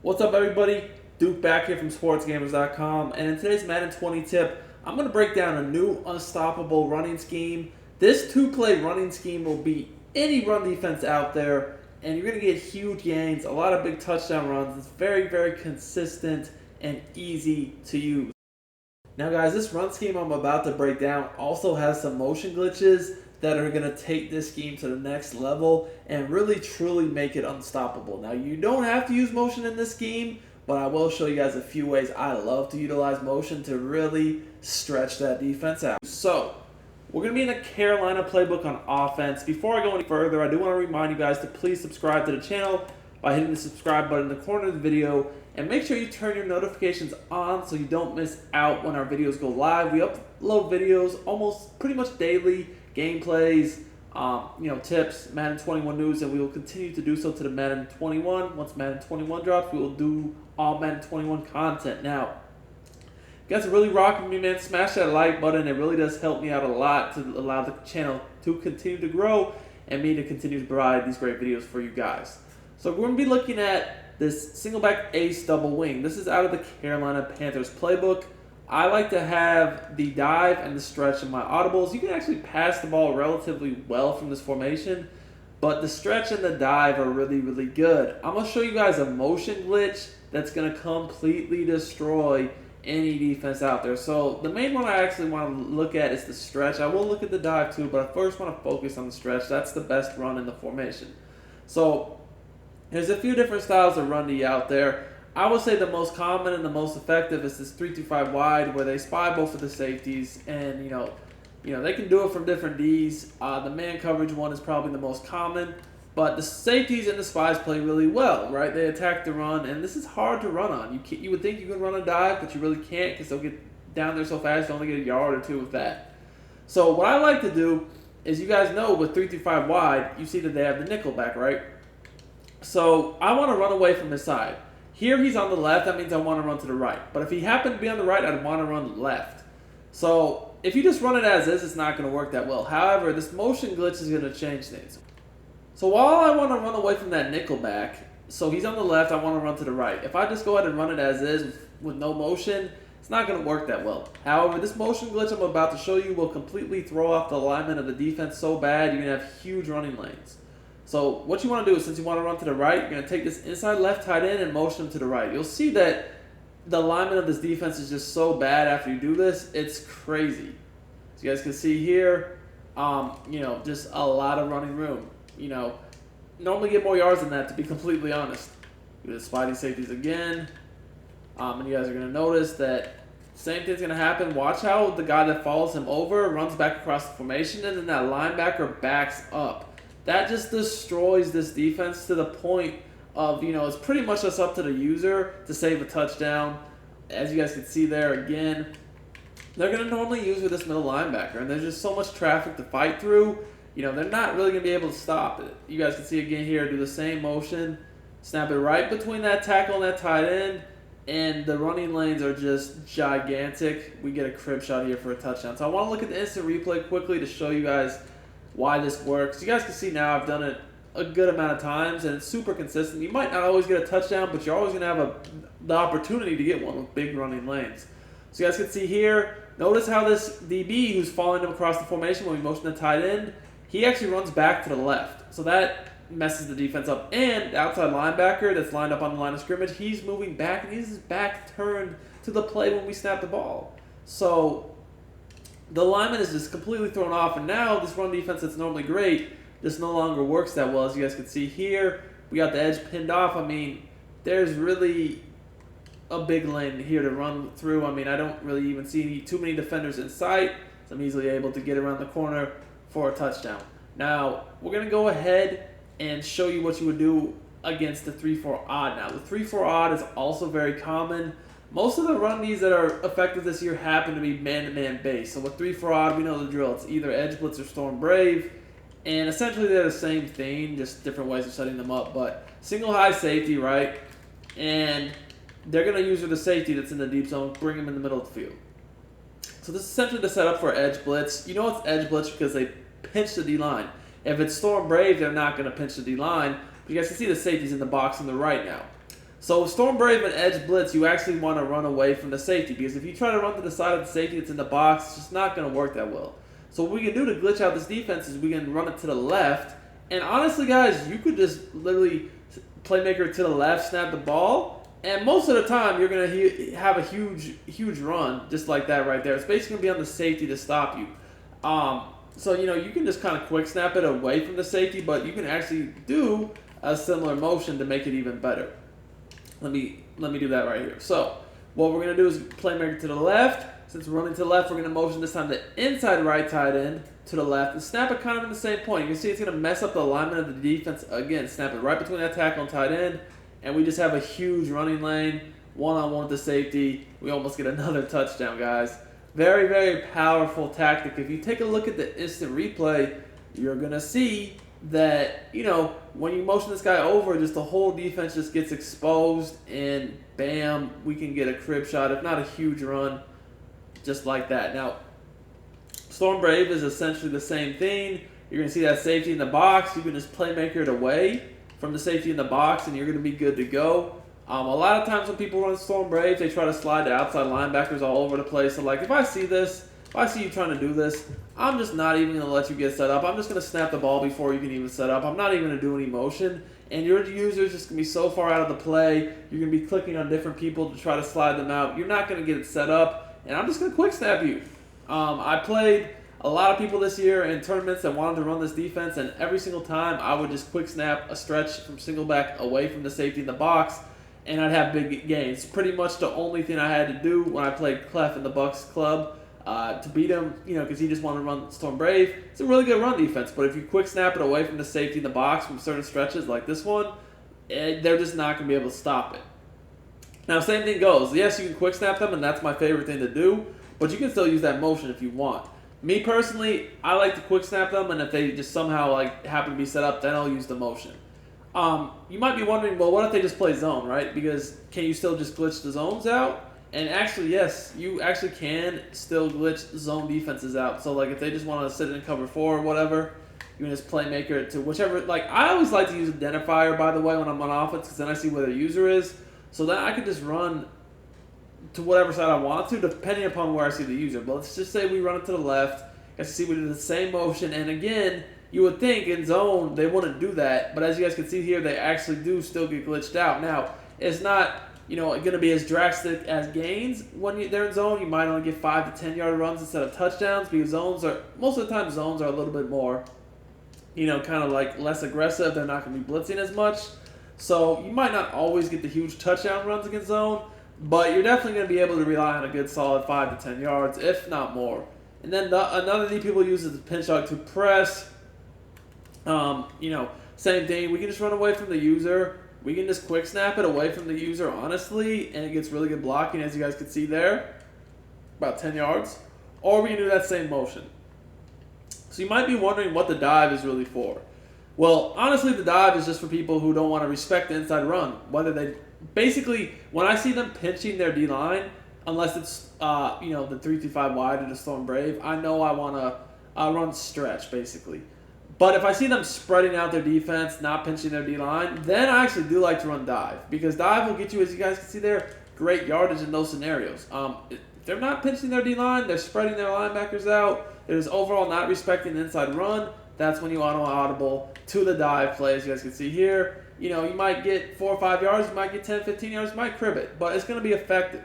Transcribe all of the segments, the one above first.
What's up, everybody? Duke back here from sportsgamers.com, and in today's Madden 20 tip, I'm going to break down a new unstoppable running scheme. This two-play running scheme will beat any run defense out there, and you're going to get huge gains, a lot of big touchdown runs. It's very, very consistent and easy to use. Now, guys, this run scheme I'm about to break down also has some motion glitches that are going to take this scheme to the next level and really truly make it unstoppable. Now, you don't have to use motion in this scheme, but I will show you guys a few ways I love to utilize motion to really stretch that defense out. So, we're going to be in the Carolina playbook on offense. Before I go any further, I do want to remind you guys to please subscribe to the channel by hitting the subscribe button in the corner of the video, and make sure you turn your notifications on so you don't miss out when our videos go live. We upload videos almost pretty much daily, gameplays, tips, Madden 21 news, and we will continue to do so to the Madden 21. Once Madden 21 drops, we will do all Madden 21 content. Now, you guys are really rocking with me, man. Smash that like button. It really does help me out a lot to allow the channel to continue to grow and me to continue to provide these great videos for you guys. So we're going to be looking at this single back ace double wing. This is out of the Carolina Panthers playbook. I like to have the dive and the stretch in my audibles. You can actually pass the ball relatively well from this formation, but the stretch and the dive are really, really good. I'm going to show you guys a motion glitch that's going to completely destroy any defense out there. So the main one I actually want to look at is the stretch. I will look at the dive too, but I first want to focus on the stretch. That's the best run in the formation. So there's a few different styles of run D out there. I would say the most common and the most effective is this 3-5 wide, where they spy both of the safeties, and they can do it from different Ds. The man coverage one is probably the most common, but the safeties and the spies play really well, right? They attack the run, and this is hard to run on. You would think you could run a dive, but you really can't because they'll get down there so fast you only get a yard or two with that. So what I like to do is, you guys know with 3-5 wide, you see that they have the nickel back, right? So I want to run away from his side. Here he's on the left, that means I want to run to the right. But if he happened to be on the right, I'd want to run left. So if you just run it as is, it's not going to work that well. However, this motion glitch is going to change things. So while I want to run away from that nickel back, so he's on the left, I want to run to the right. If I just go ahead and run it as is with no motion, it's not going to work that well. However, this motion glitch I'm about to show you will completely throw off the alignment of the defense so bad you're going to have huge running lanes. So what you want to do is, since you want to run to the right, you're going to take this inside left tight end and motion him to the right. You'll see that the alignment of this defense is just so bad after you do this. It's crazy. As you guys can see here, just a lot of running room. Normally get more yards than that, to be completely honest. Do the spidey safeties again. And you guys are going to notice that same thing's going to happen. Watch how the guy that follows him over runs back across the formation, and then that linebacker backs up. That just destroys this defense to the point of, it's pretty much just up to the user to save a touchdown. As you guys can see there again, they're going to normally use with this middle linebacker, and there's just so much traffic to fight through. They're not really going to be able to stop it. You guys can see again here, do the same motion, snap it right between that tackle and that tight end, and the running lanes are just gigantic. We get a crib shot here for a touchdown. So I want to look at the instant replay quickly to show you guys why this works. You guys can see now I've done it a good amount of times, and it's super consistent. You might not always get a touchdown, but you're always going to have the opportunity to get one with big running lanes. So you guys can see here, notice how this DB who's following him across the formation when we motion the tight end, he actually runs back to the left. So that messes the defense up. And the outside linebacker that's lined up on the line of scrimmage, he's moving back, and he's his back turned to the play when we snap the ball. So the alignment is just completely thrown off, and now this run defense that's normally great just no longer works that well. As you guys can see here, we got the edge pinned off. There's really a big lane here to run through. I don't really even see too many defenders in sight, so I'm easily able to get around the corner for a touchdown. Now, we're going to go ahead and show you what you would do against the 3-4 odd. Now, the 3-4 odd is also very common. Most of the run Ds that are effective this year happen to be man-to-man based. So with 3-4 odd, we know the drill. It's either Edge Blitz or Storm Brave. And essentially they're the same thing, just different ways of setting them up. But single high safety, right? And they're going to use the safety that's in the deep zone, bring them in the middle of the field. So this is essentially the setup for Edge Blitz. You know it's Edge Blitz because they pinch the D-line. If it's Storm Brave, they're not going to pinch the D-line. But you guys can see the safety's in the box on the right now. So Storm Brave and Edge Blitz, you actually want to run away from the safety, because if you try to run to the side of the safety that's in the box, it's just not going to work that well. So what we can do to glitch out this defense is we can run it to the left. And honestly, guys, you could just literally playmaker to the left, snap the ball, and most of the time you're going to have a huge run just like that right there. It's basically going to be on the safety to stop you. So, you can just kind of quick snap it away from the safety, but you can actually do a similar motion to make it even better. Let me do that right here. So what we're going to do is playmaker to the left. Since we're running to the left, we're going to motion this time the inside right tight end to the left and snap it kind of in the same point. You can see it's going to mess up the alignment of the defense again. Snap it right between that tackle and tight end, and we just have a huge running lane, one-on-one with the safety. We almost get another touchdown, guys. Very, very powerful tactic. If you take a look at the instant replay, you're going to see that, when you motion this guy over, just the whole defense just gets exposed, and bam, we can get a crib shot, if not a huge run, just like that. Now, Storm Brave is essentially the same thing. You're going to see that safety in the box. You can just playmaker it away from the safety in the box, and you're going to be good to go. A lot of times when people run Storm Brave, they try to slide the outside linebackers all over the place. So, if I see you trying to do this, I'm just not even going to let you get set up. I'm just going to snap the ball before you can even set up. I'm not even going to do any motion. And your user is just going to be so far out of the play. You're going to be clicking on different people to try to slide them out. You're not going to get it set up. And I'm just going to quick snap you. I played a lot of people this year in tournaments that wanted to run this defense, and every single time I would just quick snap a stretch from single back away from the safety in the box, and I'd have big gains. Pretty much the only thing I had to do when I played Clef in the Bucks club to beat him, because he just wanted to run Storm Brave. It's a really good run defense, but if you quick snap it away from the safety in the box from certain stretches like this one, they're just not going to be able to stop it. Now, same thing goes. Yes, you can quick snap them, and that's my favorite thing to do, but you can still use that motion if you want. Me personally, I like to quick snap them, and if they just somehow happen to be set up, then I'll use the motion. You might be wondering, well, what if they just play zone, right? Because can you still just glitch the zones out? And actually, yes, you actually can still glitch zone defenses out. So, if they just want to sit in cover 4 or whatever, you can just playmaker it to whichever. I always like to use identifier, by the way, when I'm on offense, because then I see where the user is. So then I can just run to whatever side I want to, depending upon where I see the user. But let's just say we run it to the left. As you see, we do the same motion. And again, you would think in zone they wouldn't do that. But as you guys can see here, they actually do still get glitched out. Now, it's not going to be as drastic as gains when they're in zone. You might only get 5 to 10 yard runs instead of touchdowns, because most of the time zones are a little bit more, kind of less aggressive. They're not going to be blitzing as much. So you might not always get the huge touchdown runs against zone, but you're definitely going to be able to rely on a good solid 5 to 10 yards, if not more. And then another thing people use is the pinch dog to press. Same thing. We can just run away from the user. We can just quick snap it away from the user, honestly, and it gets really good blocking, as you guys can see there, about 10 yards. Or we can do that same motion. So you might be wondering what the dive is really for. Well, honestly, the dive is just for people who don't want to respect the inside run. Basically, when I see them pinching their D-line, unless it's, the 3-5 wide or the Storm Brave, I know I want to run stretch, basically. But if I see them spreading out their defense, not pinching their D-line, then I actually do like to run dive. Because dive will get you, as you guys can see there, great yardage in those scenarios. If they're not pinching their D-line, they're spreading their linebackers out, they're just overall not respecting the inside run, that's when you audible to the dive play, as you guys can see here. You might get 4 or 5 yards, you might get 10, 15 yards, you might crib it, but it's going to be effective.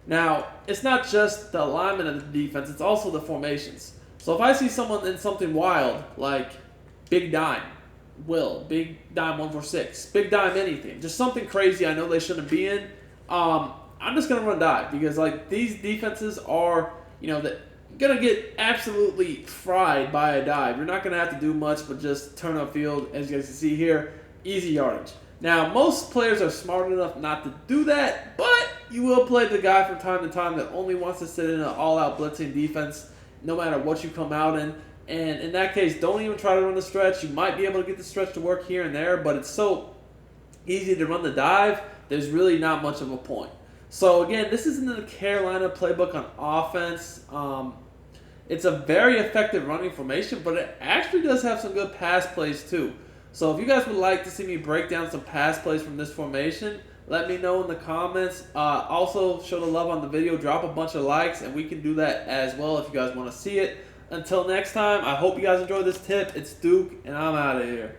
Now, it's not just the alignment of the defense, it's also the formations. So if I see someone in something wild, like big dime, big dime 146, big dime anything, just something crazy I know they shouldn't be in, I'm just going to run dive, because these defenses are, going to get absolutely fried by a dive. You're not going to have to do much but just turn upfield, as you guys can see here, easy yardage. Now, most players are smart enough not to do that, but you will play the guy from time to time that only wants to sit in an all-out blitzing defense no matter what you come out in. And in that case, don't even try to run the stretch. You might be able to get the stretch to work here and there, but it's so easy to run the dive, there's really not much of a point. So again, this isn't the Carolina playbook on offense. It's a very effective running formation, but it actually does have some good pass plays too. So if you guys would like to see me break down some pass plays from this formation, Let me know in the comments. Also, show the love on the video. Drop a bunch of likes, and we can do that as well if you guys want to see it. Until next time, I hope you guys enjoyed this tip. It's Duke, and I'm out of here.